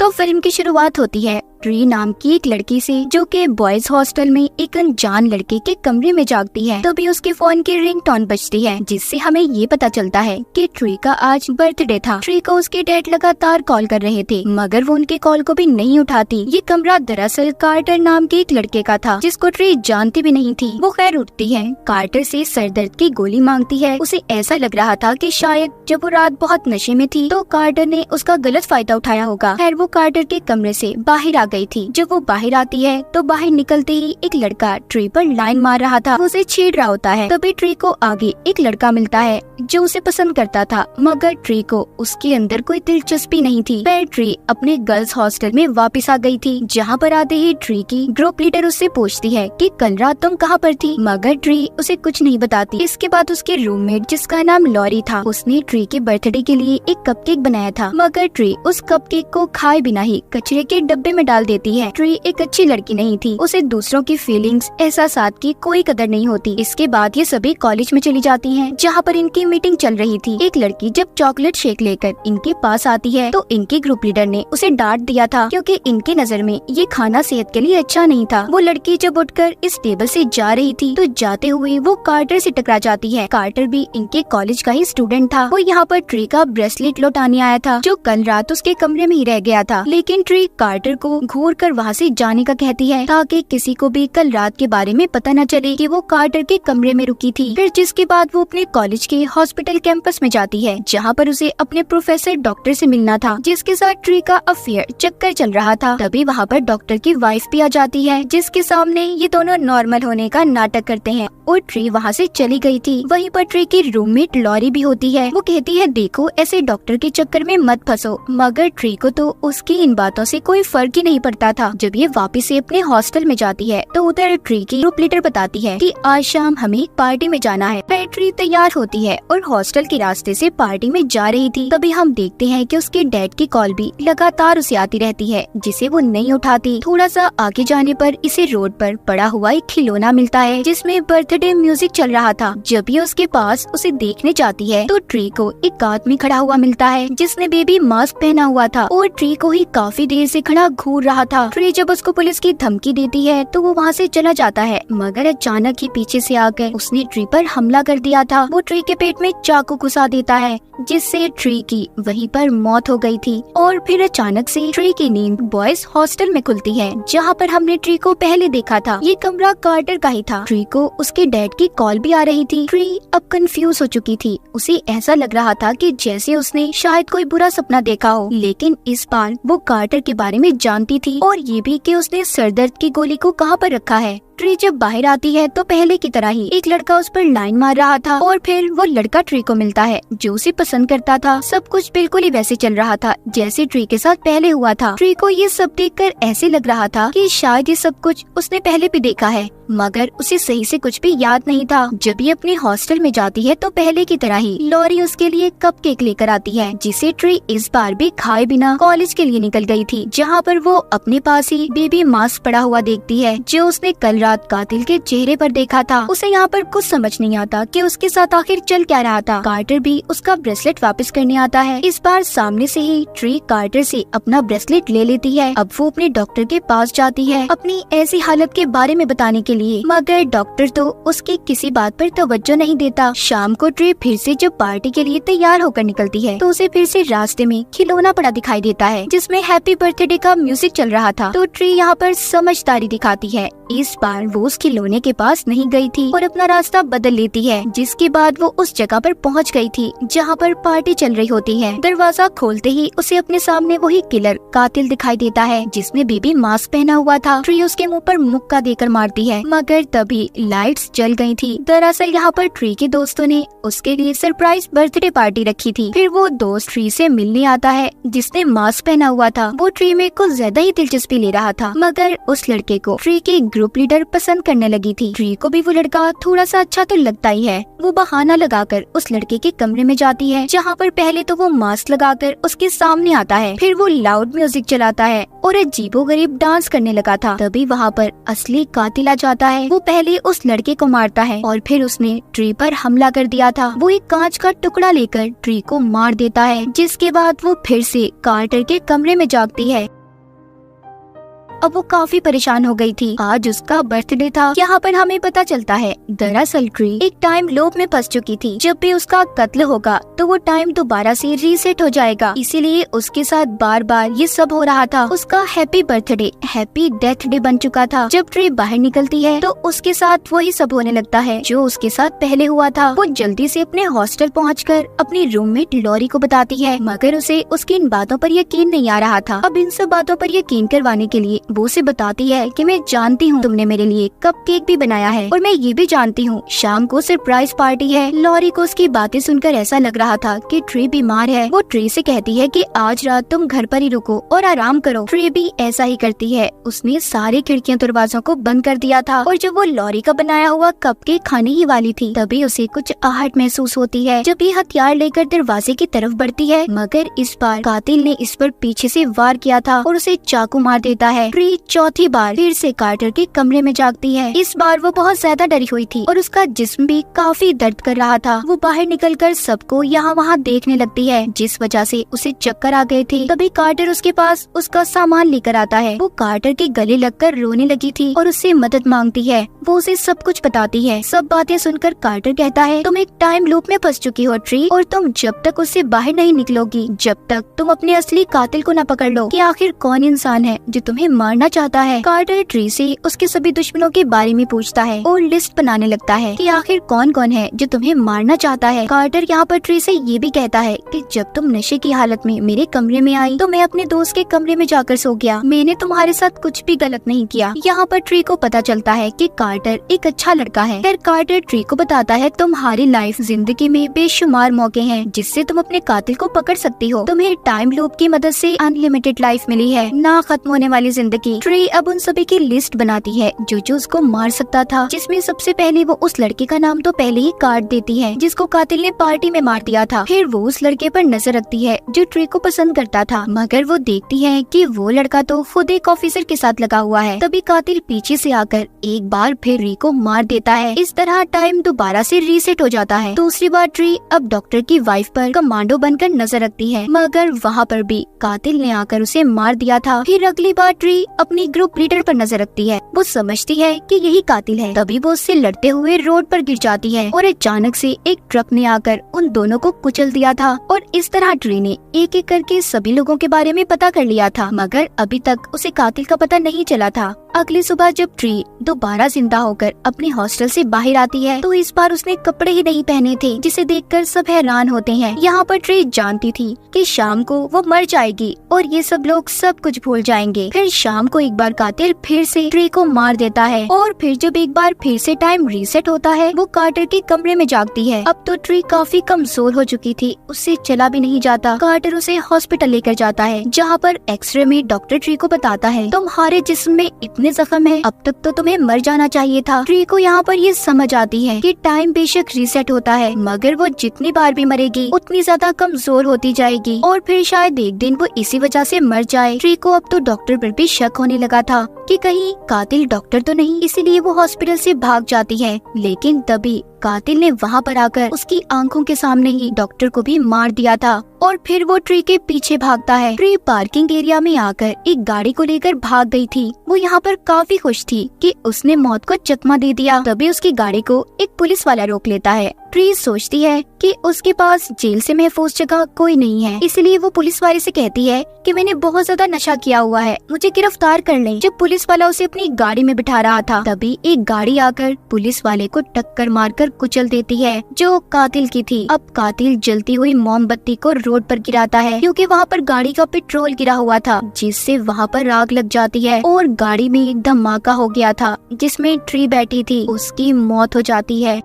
तो फिल्म की शुरुआत होती है ट्री नाम की एक लड़की से, जो कि बॉयज हॉस्टल में एक अनजान लड़के के कमरे में जागती है। तभी उसके फोन की रिंगटोन बजती है, जिससे हमें ये पता चलता है कि ट्री का आज बर्थडे था। ट्री को उसके डैड लगातार कॉल कर रहे थे, मगर वो उनके कॉल को भी नहीं उठाती। ये कमरा दरअसल कार्टर नाम के एक लड़के का था, जिसको ट्री जानती भी नहीं थी। वो खैर उठती है, कार्टर से सर दर्द की गोली मांगती है। उसे ऐसा लग रहा था कि शायद जब वो रात बहुत नशे में थी तो कार्टर ने उसका गलत फायदा उठाया होगा। खैर वो कार्टर के कमरे से बाहर आ गई थी। जब वो बाहर आती है तो बाहर निकलते ही एक लड़का ट्री पर लाइन मार रहा था। वो उसे छेड़ रहा होता है। तभी ट्री को आगे एक लड़का मिलता है जो उसे पसंद करता था, मगर ट्री को उसके अंदर कोई दिलचस्पी नहीं थी। फिर ट्री अपने गर्ल्स हॉस्टल में वापस आ गई थी, जहाँ पर आते ही ट्री की ग्रुप लीडर उससे पूछती है कि कल रात तुम कहाँ पर थी, मगर ट्री उसे कुछ नहीं बताती। इसके बाद उसके रूममेट, जिसका नाम लॉरी था, उसने ट्री के बर्थडे के लिए एक कपकेक बनाया था, मगर ट्री उस कपकेक को खाए बिना ही कचरे के डब्बे में डाल देती है। ट्री एक अच्छी लड़की नहीं थी, उसे दूसरों की फीलिंग्स, एहसासात की कोई कदर नहीं होती। इसके बाद ये सभी कॉलेज में चली जाती हैं, जहाँ पर इनकी मीटिंग चल रही थी। एक लड़की जब चॉकलेट शेक लेकर इनके पास आती है तो इनके ग्रुप लीडर ने उसे डांट दिया था, क्योंकि इनके नजर में ये खाना सेहत के लिए अच्छा नहीं था। वो लड़की जब उठकर इस टेबल से जा रही थी तो जाते हुए वो कार्टर से टकरा जाती है। कार्टर भी इनके कॉलेज का ही स्टूडेंट था। वो यहाँ पर ट्री का ब्रेसलेट लौटाने आया था, जो कल रात उसके कमरे में ही रह गया था। लेकिन ट्री कार्टर को घूर कर वहाँ से जाने का कहती है, ताकि किसी को भी कल रात के बारे में पता न चले कि वो कार्टर के कमरे में रुकी थी। फिर जिसके बाद वो अपने कॉलेज के हॉस्पिटल कैंपस में जाती है, जहाँ पर उसे अपने प्रोफेसर डॉक्टर से मिलना था, जिसके साथ ट्री का अफेयर चक्कर चल रहा था। तभी वहाँ पर डॉक्टर की वाइफ भी आ जाती है, जिसके सामने ये दोनों नॉर्मल होने का नाटक करते हैं और ट्री वहाँ से चली गई थी। वहीं पर ट्री की रूममेट लॉरी भी होती है। वो कहती है, देखो ऐसे डॉक्टर के चक्कर में मत फंसो, मगर ट्री को तो उसकी इन बातों से कोई फर्क ही नहीं पड़ता था। जब ये वापस से अपने हॉस्टल में जाती है तो उधर ट्री की ग्रुप लीडर बताती है कि आज शाम हमें एक पार्टी में जाना है। फिर ट्री तैयार होती है और हॉस्टल के रास्ते से पार्टी में जा रही थी। तभी हम देखते हैं कि उसके डैड की कॉल भी लगातार उसे आती रहती है, जिसे वो नहीं उठाती। थोड़ा सा आगे जाने पर इसे रोड पर पड़ा हुआ एक खिलौना मिलता है, जिसमें बर्थडे म्यूजिक चल रहा था। जब ये उसके पास उसे देखने जाती है तो ट्री को एक आदमी खड़ा हुआ मिलता है, जिसने बेबी मास्क पहना हुआ था और ट्री को ही काफी देर से खड़ा घूर रहा था। ट्री जब उसको पुलिस की धमकी देती है तो वो वहाँ से चला जाता है, मगर अचानक ही पीछे से आकर उसने ट्री पर हमला कर दिया था। वो ट्री के पेट में चाकू घुसा देता है, जिससे ट्री की वहीं पर मौत हो गई थी। और फिर अचानक से ट्री की नींद बॉयज हॉस्टल में खुलती है, जहाँ पर हमने ट्री को पहले देखा था। ये कमरा कार्टर का ही था। ट्री को उसके डैड की कॉल भी आ रही थी। ट्री अब कंफ्यूज हो चुकी थी। उसे ऐसा लग रहा था कि जैसे उसने शायद कोई बुरा सपना देखा हो, लेकिन इस बार वो कार्टर के बारे में जानती थी और ये भी कि उसने सरदर्द की गोली को कहाँ पर रखा है। ट्री जब बाहर आती है तो पहले की तरह ही एक लड़का उस पर लाइन मार रहा था और फिर वो लड़का ट्री को मिलता है जो उसे पसंद करता था। सब कुछ बिल्कुल ही वैसे चल रहा था जैसे ट्री के साथ पहले हुआ था। ट्री को ये सब देखकर ऐसे लग रहा था कि शायद ये सब कुछ उसने पहले भी देखा है, मगर उसे सही से कुछ भी याद नहीं था। जब ये अपने हॉस्टल में जाती है तो पहले की तरह ही लॉरी उसके लिए कपकेक लेकर आती है, जिसे ट्री इस बार भी खाए बिना कॉलेज के लिए निकल गई थी, जहाँ पर वो अपने पास ही बेबी मास्क पड़ा हुआ देखती है, जो उसने कल रात कातिल के चेहरे पर देखा था। उसे यहाँ पर कुछ समझ नहीं आता कि उसके साथ आखिर चल क्या रहा था। कार्टर भी उसका ब्रेसलेट वापस करने आता है। इस बार सामने से ही ट्री कार्टर से अपना ब्रेसलेट ले लेती है। अब वो अपने डॉक्टर के पास जाती है अपनी ऐसी हालत के बारे में बताने के लिए, मगर डॉक्टर तो उसकी किसी बात पर तवज्जो नहीं देता। शाम को ट्री फिर से जब पार्टी के लिए तैयार होकर निकलती है तो उसे फिर से रास्ते में खिलौना पड़ा दिखाई देता है, जिसमें हैप्पी बर्थडे का म्यूजिक चल रहा था। तो ट्री यहाँ पर समझदारी दिखाती है। इस बार वो उस खिलौने के पास नहीं गई थी और अपना रास्ता बदल लेती है, जिसके बाद वो उस जगह पर पहुंच गई थी जहां पर पार्टी चल रही होती है। दरवाजा खोलते ही उसे अपने सामने वही किलर कातिल दिखाई देता है, जिसने बेबी मास्क पहना हुआ था। ट्री उसके मुंह पर मुक्का देकर मारती है, मगर तभी लाइट्स जल गई थी। दरअसल यहाँ पर ट्री के दोस्तों ने उसके लिए सरप्राइज बर्थडे पार्टी रखी थी। फिर वो दोस्त ट्री से मिलने आता है जिसने मास्क पहना हुआ था। वो ट्री में कुछ ज्यादा ही दिलचस्पी ले रहा था, मगर उस लड़के को ट्री के ग्रुप लीडर कर पसंद करने लगी थी। ट्री को भी वो लड़का थोड़ा सा अच्छा तो लगता ही है। वो बहाना लगाकर उस लड़के के कमरे में जाती है, जहाँ पर पहले तो वो मास्क लगाकर उसके सामने आता है, फिर वो लाउड म्यूजिक चलाता है और अजीबोगरीब डांस करने लगा था। तभी वहाँ पर असली कातिल आ जाता है। वो पहले उस लड़के को मारता है और फिर उसने ट्री पर हमला कर दिया था। वो एक कांच का टुकड़ा लेकर ट्री को मार देता है, जिसके बाद वो फिर से कार्टर के कमरे में जागती है। अब वो काफी परेशान हो गई थी। आज उसका बर्थडे था। यहाँ पर हमें पता चलता है दरअसल ट्री एक टाइम लूप में फंस चुकी थी। जब भी उसका कत्ल होगा तो वो टाइम दोबारा से रीसेट हो जाएगा, इसीलिए उसके साथ बार बार ये सब हो रहा था। उसका happy birthday happy death day बन चुका था। जब ट्री बाहर निकलती है तो उसके साथ वही सब होने लगता है जो उसके साथ पहले हुआ था। वो जल्दी से अपने हॉस्टल पहुँचकर अपनी रूममेट लॉरी को बताती है, मगर उसे उसकी इन बातों पर यकीन नहीं आ रहा था। अब इन सब बातों पर यकीन करवाने के लिए वो उसे बताती है कि मैं जानती हूँ तुमने मेरे लिए कपकेक भी बनाया है और मैं ये भी जानती हूँ शाम को सरप्राइज पार्टी है। लॉरी को उसकी बातें सुनकर ऐसा लग रहा था कि ट्री बीमार है। वो ट्री से कहती है कि आज रात तुम घर पर ही रुको और आराम करो। ट्री भी ऐसा ही करती है। उसने सारी खिड़कियां दरवाजों को बंद कर दिया था और जब वो लॉरी का बनाया हुआ कपकेक खाने ही वाली थी तभी उसे कुछ आहट महसूस होती है। जब ये हथियार लेकर दरवाजे की तरफ बढ़ती है, मगर इस बार कातिल ने इस पर पीछे से वार किया था और उसे चाकू मार देता है। ट्री चौथी बार फिर से कार्टर के कमरे में जागती है। इस बार वो बहुत ज्यादा डरी हुई थी और उसका जिस्म भी काफी दर्द कर रहा था। वो बाहर निकलकर सबको यहाँ वहाँ देखने लगती है, जिस वजह से उसे चक्कर आ गए थे। तभी कार्टर उसके पास उसका सामान लेकर आता है। वो कार्टर के गले लगकर रोने लगी थी और उससे मदद मांगती है। वो उसे सब कुछ बताती है। सब बातें सुनकर कार्टर कहता है, तुम एक टाइम लूप में फंस चुकी हो ट्री, और तुम जब तक उससे बाहर नहीं निकलोगी, जब तक तुम अपने असली कातिल को न पकड़ लो कि आखिर कौन इंसान है जो तुम्हें मारना चाहता है। कार्टर ट्री से उसके सभी दुश्मनों के बारे में पूछता है और लिस्ट बनाने लगता है कि आखिर कौन कौन है जो तुम्हें मारना चाहता है। कार्टर यहाँ पर ट्री से ये भी कहता है कि जब तुम नशे की हालत में मेरे कमरे में आई तो मैं अपने दोस्त के कमरे में जाकर सो गया। मैंने तुम्हारे साथ कुछ भी गलत नहीं किया। यहाँ पर ट्री को पता चलता है कि कार्टर एक अच्छा लड़का है। फिर कार्टर ट्री को बताता है, तुम्हारी लाइफ जिंदगी में बेशुमार मौके हैं जिससे तुम अपने कातिल को पकड़ सकती हो। तुम्हें टाइम लूप की मदद से अनलिमिटेड लाइफ मिली है, ना खत्म होने वाली जिंदगी। ट्री अब उन सभी की लिस्ट बनाती है जो जो उसको मार सकता था, जिसमें सबसे पहले वो उस लड़के का नाम तो पहले ही काट देती है जिसको कातिल ने पार्टी में मार दिया था। फिर वो उस लड़के पर नजर रखती है जो ट्री को पसंद करता था, मगर वो देखती है कि वो लड़का तो खुद एक ऑफिसर के साथ लगा हुआ है। तभी कातिल पीछे से आकर एक बार फिर ट्री को मार देता है। इस तरह टाइम दोबारा से रीसेट हो जाता है। दूसरी बार ट्री अब डॉक्टर की वाइफ पर कमांडो बनकर नजर रखती है, मगर वहाँ पर भी कातिल ने आकर उसे मार दिया था। फिर अगली बार ट्री अपनी ग्रुप लीडर पर नजर रखती है। वो समझती है कि यही कातिल है। तभी वो उससे लड़ते हुए रोड पर गिर जाती है और अचानक से एक ट्रक ने आकर उन दोनों को कुचल दिया था। और इस तरह ट्री ने एक एक करके सभी लोगों के बारे में पता कर लिया था, मगर अभी तक उसे कातिल का पता नहीं चला था। अगली सुबह जब ट्री दोबारा जिंदा होकर अपने हॉस्टल से बाहर आती है तो इस बार उसने कपड़े ही नहीं पहने थे, जिसे देखकर सब हैरान होते हैं। यहाँ पर ट्री जानती थी कि शाम को वो मर जाएगी और ये सब लोग सब कुछ भूल जाएंगे। फिर शाम को एक बार कातिल फिर से ट्री को मार देता है और फिर जब एक बार फिर से टाइम रीसेट होता है वो कार्टर के कमरे में जागती है। अब तो ट्री काफी कमजोर हो चुकी थी, उससे चला भी नहीं जाता। कार्टर उसे हॉस्पिटल लेकर जाता है, जहाँ पर एक्सरे में डॉक्टर ट्री को बताता है, तुम्हारे जिस्म में इतने जख्म है, अब तक तो तुम्हें मर जाना चाहिए था। ट्री को यहाँ पर ये समझ आती है कि टाइम बेशक रीसेट होता है, मगर वो जितनी बार भी मरेगी उतनी ज्यादा कमजोर होती जाएगी और फिर शायद एक दिन वो इसी वजह से मर जाए। ट्री को अब तो डॉक्टर पर भी शक होने लगा था कि कहीं कातिल डॉक्टर तो नहीं, इसीलिए वो हॉस्पिटल से भाग जाती है। लेकिन तभी कातिल ने वहाँ पर आकर उसकी आंखों के सामने ही डॉक्टर को भी मार दिया था और फिर वो ट्री के पीछे भागता है। ट्री पार्किंग एरिया में आकर एक गाड़ी को लेकर भाग गई थी। वो यहाँ पर काफी खुश थी कि उसने मौत को चकमा दे दिया। तभी उसकी गाड़ी को एक पुलिस वाला रोक लेता है। ट्री सोचती है कि उसके पास जेल से महफूज जगह कोई नहीं है, इसलिए वो पुलिस वाले से कहती है कि मैंने बहुत ज्यादा नशा किया हुआ है, मुझे गिरफ्तार कर लें। जब पुलिस वाला उसे अपनी गाड़ी में बिठा रहा था तभी एक गाड़ी आकर पुलिस वाले को टक्कर मारकर कुचल देती है, जो कातिल की थी। अब कातिल जलती हुई मोमबत्ती को रोड पर गिराता है क्योंकि वहाँ पर गाड़ी का पेट्रोल गिरा हुआ था, जिससे वहाँ पर आग लग जाती है और गाड़ी में एक धमाका हो गया था जिसमें ट्री बैठी थी, उसकी मौत हो जाती है।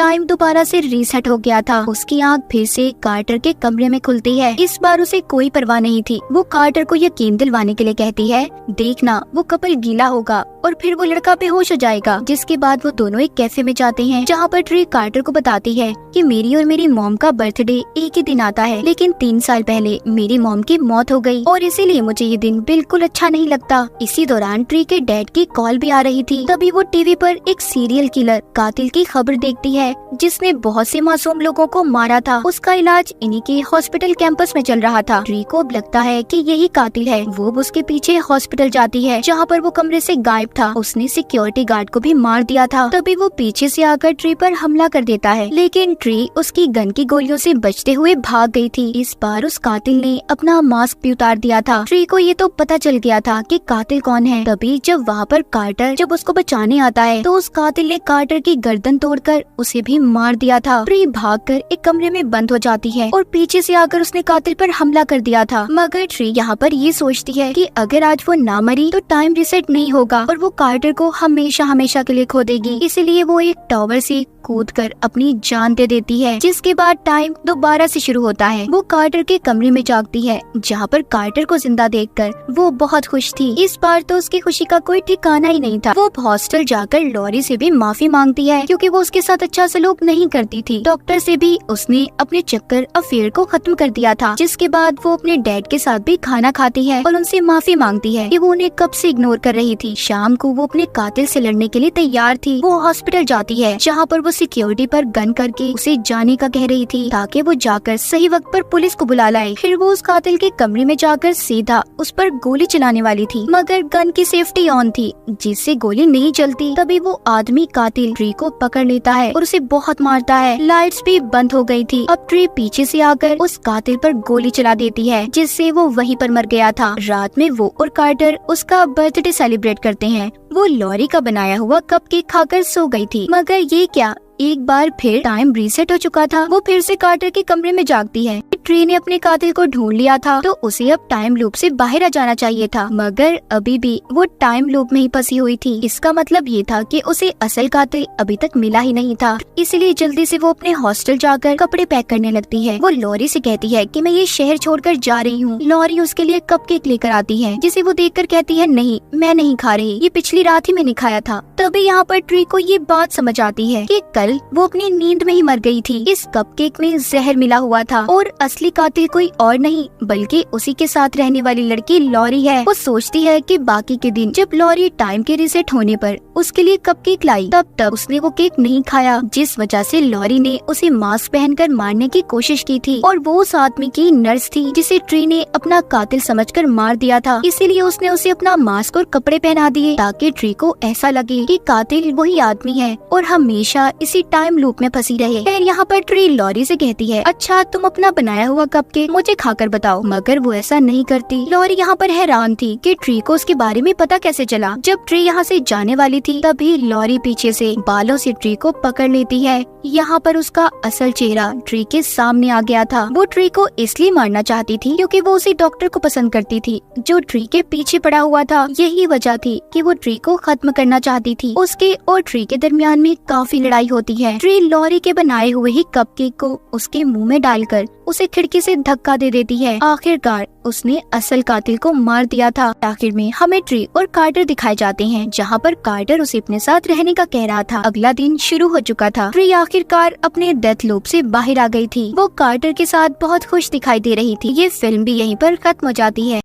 टाइम दोबारा से रीसेट हो गया था। उसकी आँख फिर से कार्टर के कमरे में खुलती है। इस बार उसे कोई परवाह नहीं थी। वो कार्टर को यकीन दिलवाने के लिए कहती है, देखना वो कपल गीला होगा और फिर वो लड़का बेहोश हो जाएगा। जिसके बाद वो दोनों एक कैफे में जाते हैं, जहाँ पर ट्री कार्टर को बताती है कि मेरी और मेरी मॉम का बर्थडे एक ही दिन आता है, लेकिन 3 साल पहले मेरी मॉम की मौत हो गई और इसीलिए मुझे ये दिन बिल्कुल अच्छा नहीं लगता। इसी दौरान ट्री के डैड की कॉल भी आ रही थी। तभी वो टीवी पर एक सीरियल किलर कातिल की खबर देखती है, जिसने बहुत से मासूम लोगों को मारा था। उसका इलाज इन्हीं के हॉस्पिटल कैंपस में चल रहा था। ट्री को अब लगता है कि यही कातिल है। वो उसके पीछे हॉस्पिटल जाती है, जहाँ पर वो कमरे से गायब था। उसने सिक्योरिटी गार्ड को भी मार दिया था। तभी वो पीछे से आकर ट्री पर हमला कर देता है, लेकिन ट्री उसकी गन की गोलियों से बचते हुए भाग गई थी। इस बार उस कातिल ने अपना मास्क भी उतार दिया था। ट्री को ये तो पता चल गया था कि कातिल कौन है। तभी जब वहाँ पर कार्टर जब उसको बचाने आता है, तो उस कातिल ने कार्टर की गर्दन तोड़कर उसे भी मार दिया था। ट्री भागकर एक कमरे में बंद हो जाती है और पीछे से आकर उसने कातिल पर हमला कर दिया था। मगर ट्री यहाँ पर ये सोचती है कि अगर आज वो ना मरी तो टाइम रिसेट नहीं होगा और वो कार्टर को हमेशा हमेशा के लिए खो देगी। इसलिए वो एक टावर से कूदकर अपनी जान दे देती है। जिसके बाद टाइम दोबारा से शुरू होता है। वो कार्टर के कमरे में जागती है, जहाँ पर कार्टर को जिंदा देखकर वो बहुत खुश थी। इस बार तो उसकी खुशी का कोई ठिकाना ही नहीं था। वो हॉस्टल जाकर लॉरी से भी माफी मांगती है, क्योंकि वो उसके साथ अच्छा सलूक नहीं करती थी। डॉक्टर से भी उसने अपने चक्कर अफेयर को खत्म कर दिया था। जिसके बाद वो अपने डैड के साथ भी खाना खाती है और उनसे माफी मांगती है कि वो उन्हें कब से इग्नोर कर रही थी। शाम को वो अपने कातिल से लड़ने के लिए तैयार थी। वो हॉस्पिटल जाती है, जहाँ पर वो सिक्योरिटी पर गन करके उसे जाने का कह रही थी, ताकि वो जाकर सही वक्त पर पुलिस को बुला लाए। फिर वो उस कातिल के कमरे में जाकर सीधा उस पर गोली चलाने वाली थी, मगर गन की सेफ्टी ऑन थी, जिससे गोली नहीं चलती। तभी वो आदमी कातिल ट्री को पकड़ लेता है और उसे बहुत मारता है। लाइट्स भी बंद हो गई थी। अब ट्री पीछे से आकर उस कातिल पर गोली चला देती है, जिससे वो वहीं पर मर गया था। रात में वो और कार्टर उसका बर्थडे सेलिब्रेट करते हैं। वो लॉरी का बनाया हुआ कपकेक खाकर सो गई थी। मगर ये क्या, एक बार फिर टाइम रीसेट हो चुका था। वो फिर से कार्टर के कमरे में जागती है। ट्री ने अपने कातिल को ढूंढ लिया था, तो उसे अब टाइम लूप से बाहर आ जाना चाहिए था, मगर अभी भी वो टाइम लूप में ही फंसी हुई थी। इसका मतलब ये था कि उसे असल कातिल अभी तक मिला ही नहीं था। इसलिए जल्दी से वो अपने हॉस्टल जाकर कपड़े पैक करने लगती है। वो लॉरी से कहती है कि मैं ये शहर छोड़कर जा रही हूँ। लॉरी उसके लिए कपकेक लेकर आती है, जिसे वो देखकर कहती है, नहीं मैं नहीं खा रही, ये पिछली रात ही मैंने खाया था। तभी यहाँ पर ट्री को ये बात समझ आती है कि कल वो अपनी नींद में ही मर गई थी। इस कपकेक में जहर मिला हुआ था और असली कातिल कोई और नहीं बल्कि उसी के साथ रहने वाली लड़की लॉरी है। वो सोचती है कि बाकी के दिन जब लॉरी टाइम के रीसेट होने पर उसके लिए कपकेक लाई, तब उसने वो केक नहीं खाया, जिस वजह से लॉरी ने उसे मास्क पहनकर मारने की कोशिश की थी। और वो उस आदमी की नर्स थी, जिसे ट्री ने अपना कातिल समझकर मार दिया था। इसीलिए उसने उसे अपना मास्क और कपड़े पहना दिए, ताकि ट्री को ऐसा लगे कि कातिल वही आदमी है और हमेशा इसी टाइम लूप में फंसी रहे। फिर यहाँ पर ट्री लॉरी से कहती है, अच्छा तुम अपना बनाया हुआ कपकेक मुझे खाकर बताओ। मगर वो ऐसा नहीं करती। लॉरी यहाँ पर हैरान थी कि ट्री को उसके बारे में पता कैसे चला। जब ट्री यहाँ से जाने वाली थी, तभी लॉरी पीछे से बालों से ट्री को पकड़ लेती है। यहाँ पर उसका असल चेहरा ट्री के सामने आ गया था। वो ट्री को इसलिए मारना चाहती थी क्योंकि वो उसी डॉक्टर को पसंद करती थी, जो ट्री के पीछे पड़ा हुआ था। यही वजह थी कि वो ट्री को खत्म करना चाहती थी। उसके और ट्री के दरमियान में काफी लड़ाई होती है। ट्री लॉरी के बनाए हुए ही कपकेक को उसके मुंह में डालकर उसे खिड़की से धक्का दे देती है। आखिरकार उसने असल कातिल को मार दिया था। आखिर में हमें ट्री और कार्टर दिखाए जाते हैं, जहाँ पर कार्टर उसे अपने साथ रहने का कह रहा था। अगला दिन शुरू हो चुका था। ट्री आखिरकार अपने डेथ लूप से बाहर आ गई थी। वो कार्टर के साथ बहुत खुश दिखाई दे रही थी। ये फिल्म भी यहीं पर खत्म हो जाती है।